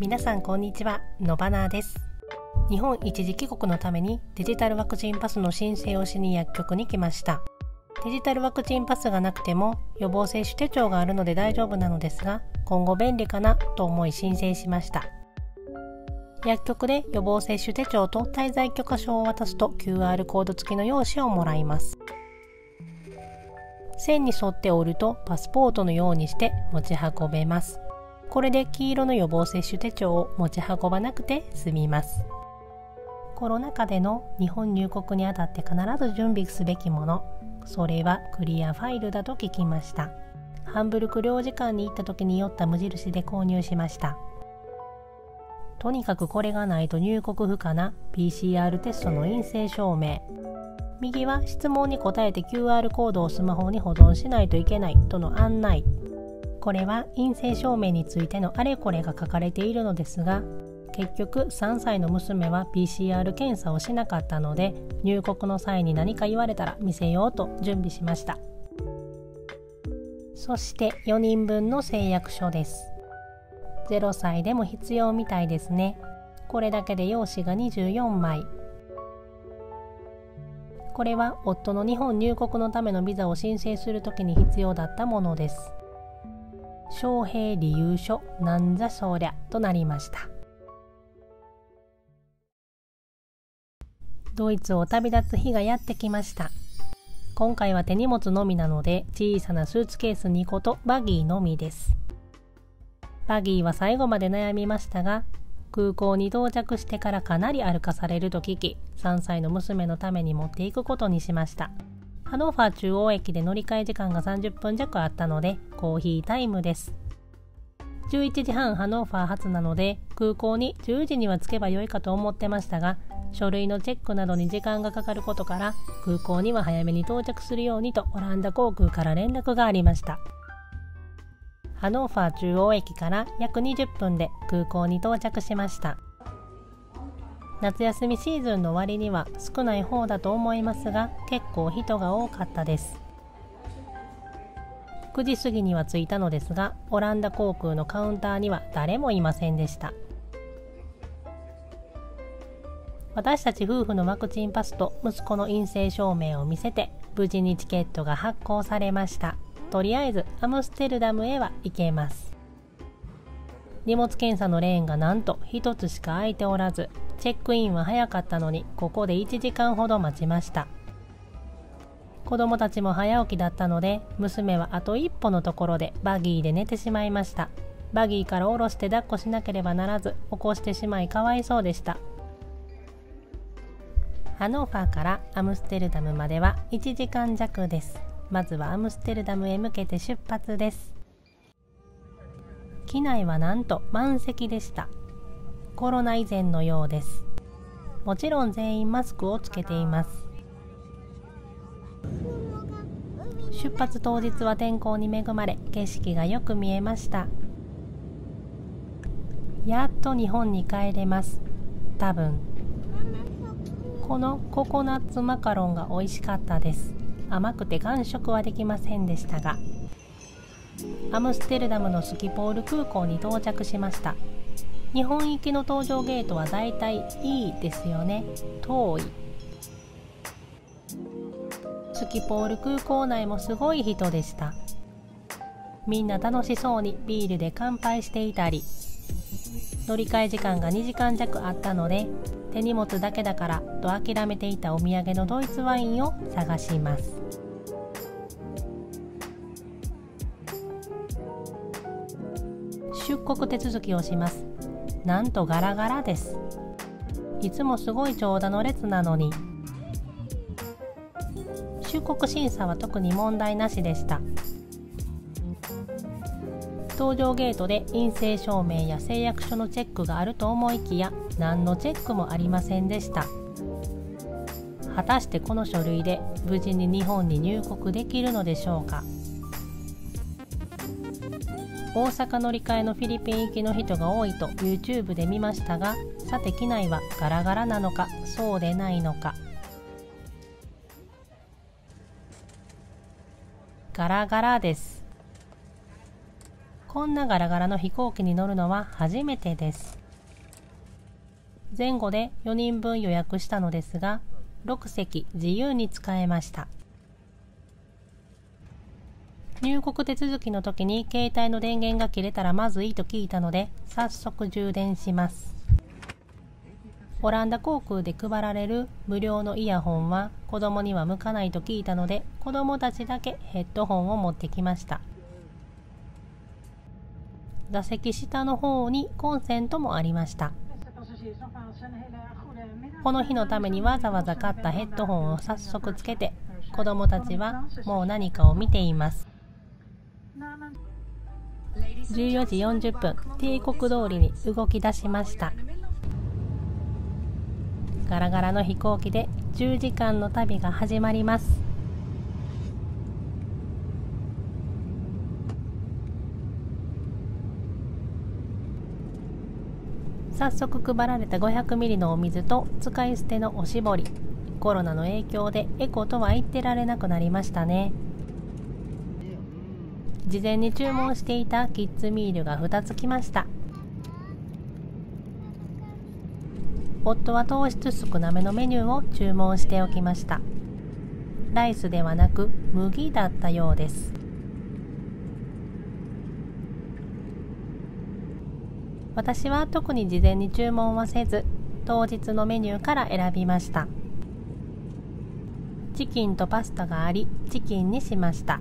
皆さんこんにちは、のばなです。日本一時帰国のためにデジタルワクチンパスの申請をしに薬局に来ました。デジタルワクチンパスがなくても予防接種手帳があるので大丈夫なのですが、今後便利かなと思い申請しました。薬局で予防接種手帳と滞在許可証を渡すと QR コード付きの用紙をもらいます。線に沿って折るとパスポートのようにして持ち運べます。これで黄色の予防接種手帳を持ち運ばなくて済みます。コロナ禍での日本入国にあたって必ず準備すべきもの、それはクリアファイルだと聞きました。ハンブルク領事館に行った時に寄った無印で購入しました。とにかくこれがないと入国不可な PCR テストの陰性証明。右は質問に答えて QR コードをスマホに保存しないといけないとの案内。これは陰性証明についてのあれこれが書かれているのですが、結局3歳の娘は PCR 検査をしなかったので、入国の際に何か言われたら見せようと準備しました。そして4人分の誓約書です。0歳でも必要みたいですね。これだけで用紙が24枚。これは夫の日本入国のためのビザを申請するときに必要だったものです。招聘理由書なんじゃそりゃとなりました。ドイツを旅立つ日がやってきました。今回は手荷物のみなので、小さなスーツケース2個とバギーのみです。バギーは最後まで悩みましたが、空港に到着してからかなり歩かされると聞き、3歳の娘のために持っていくことにしました。ハノーファー中央駅で乗り換え時間が30分弱あったので、コーヒータイムです。11時半ハノーファー発なので、空港に10時には着けばよいかと思ってましたが、書類のチェックなどに時間がかかることから、空港には早めに到着するようにとオランダ航空から連絡がありました。ハノーファー中央駅から約20分で空港に到着しました。夏休みシーズンの割には少ない方だと思いますが、結構人が多かったです。9時過ぎには着いたのですが、オランダ航空のカウンターには誰もいませんでした。私たち夫婦のワクチンパスと息子の陰性証明を見せて、無事にチケットが発行されました。とりあえずアムステルダムへは行けます。荷物検査のレーンがなんと1つしか空いておらず、チェックインは早かったのにここで1時間ほど待ちました。子供たちも早起きだったので、娘はあと一歩のところでバギーで寝てしまいました。バギーから下ろして抱っこしなければならず、起こしてしまいかわいそうでした。ハノーファーからアムステルダムまでは1時間弱です。まずはアムステルダムへ向けて出発です。機内はなんと満席でした。コロナ以前のようです。もちろん全員マスクをつけています。出発当日は天候に恵まれ、景色がよく見えました。やっと日本に帰れます。多分。このココナッツマカロンが美味しかったです。甘くて完食はできませんでしたが、アムステルダムのスキポール空港に到着しました。日本行きの搭乗ゲートはだいたいいいですよね。遠い。スキポール空港内もすごい人でした。みんな楽しそうにビールで乾杯していたり、乗り換え時間が2時間弱あったので、手荷物だけだからと諦めていたお土産のドイツワインを探します。出国手続きをします。なんとガラガラです。いつもすごい長蛇の列なのに。出国審査は特に問題なしでした。搭乗ゲートで陰性証明や誓約書のチェックがあると思いきや、何のチェックもありませんでした。果たしてこの書類で無事に日本に入国できるのでしょうか。大阪乗り換えのフィリピン行きの人が多いと YouTube で見ましたが、さて機内はガラガラなのかそうでないのか。ガラガラです。こんなガラガラの飛行機に乗るのは初めてです。前後で4人分予約したのですが、6席自由に使えました。入国手続きの時に携帯の電源が切れたらまずいと聞いたので、早速充電します。オランダ航空で配られる無料のイヤホンは子供には向かないと聞いたので、子供たちだけヘッドホンを持ってきました。座席下の方にコンセントもありました。この日のためにわざわざ買ったヘッドホンを早速つけて、子供たちはもう何かを見ています。14時40分、帝国通りに動き出しました。ガラガラの飛行機で10時間の旅が始まります。早速配られた500ミリのお水と使い捨てのおしぼり。コロナの影響でエコとは言ってられなくなりましたね。事前に注文していたキッズミールが2つ来ました。夫は糖質少なめのメニューを注文しておきました。ライスではなく麦だったようです。私は特に事前に注文はせず、当日のメニューから選びました。チキンとパスタがあり、チキンにしました。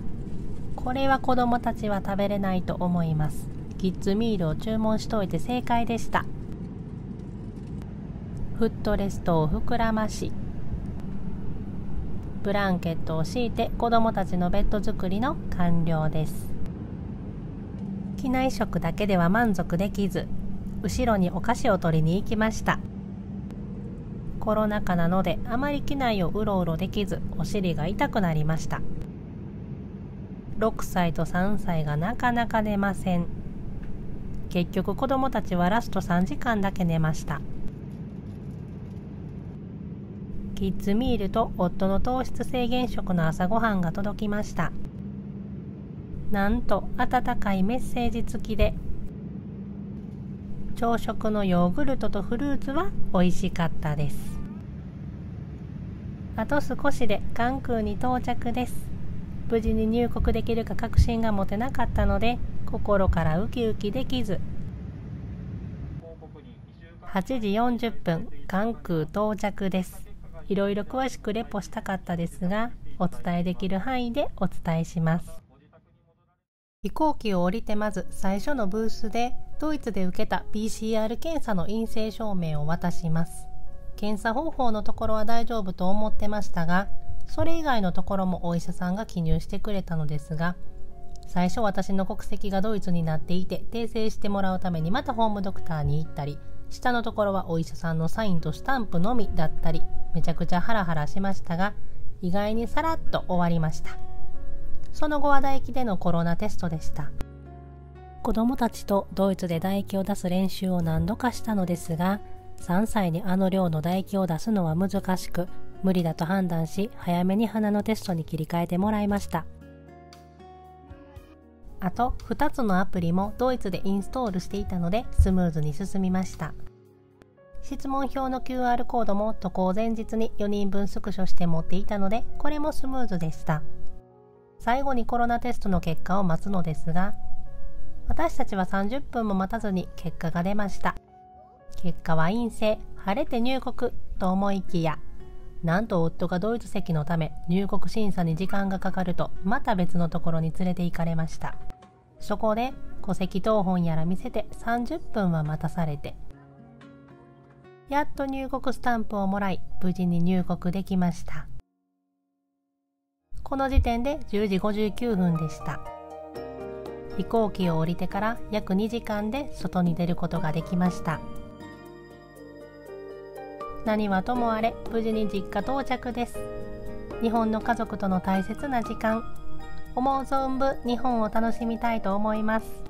これは子供たちは食べれないと思います。キッズミールを注文しといて正解でした。フットレストを膨らまし、ブランケットを敷いて子供たちのベッド作りの完了です。機内食だけでは満足できず、後ろにお菓子を取りに行きました。コロナ禍なのであまり機内をうろうろできず、お尻が痛くなりました。6歳と3歳がなかなか寝ません。結局子供たちはラスト3時間だけ寝ました。キッズミールと夫の糖質制限食の朝ごはんが届きました。なんと温かいメッセージ付きで、朝食のヨーグルトとフルーツは美味しかったです。あと少しで関空に到着です。無事に入国できるか確信が持てなかったので、心からウキウキできず。8時40分、関空到着です。いろいろ詳しくレポしたかったですが、お伝えできる範囲でお伝えします。飛行機を降りてまず最初のブースで、ドイツで受けた PCR 検査の陰性証明を渡します。検査方法のところは大丈夫と思ってましたが、それ以外のところもお医者さんが記入してくれたのですが、最初私の国籍がドイツになっていて訂正してもらうためにまたホームドクターに行ったり、下のところはお医者さんのサインとスタンプのみだったり、めちゃくちゃハラハラしましたが、意外にさらっと終わりました。その後は唾液でのコロナテストでした。子供たちとドイツで唾液を出す練習を何度かしたのですが、3歳にあの量の唾液を出すのは難しく、無理だと判断し、早めに鼻のテストに切り替えてもらいました。あと2つのアプリもドイツでインストールしていたのでスムーズに進みました。質問票の QR コードも渡航前日に4人分スクショして持っていたので、これもスムーズでした。最後にコロナテストの結果を待つのですが、私たちは30分も待たずに結果が出ました。結果は陰性、晴れて入国と思いきや、なんと夫がドイツ籍のため入国審査に時間がかかると、また別のところに連れて行かれました。そこで戸籍謄本やら見せて30分は待たされて、やっと入国スタンプをもらい、無事に入国できました。この時点で10時59分でした。飛行機を降りてから約2時間で外に出ることができました。何はともあれ無事に実家到着です。日本の家族との大切な時間、思う存分日本を楽しみたいと思います。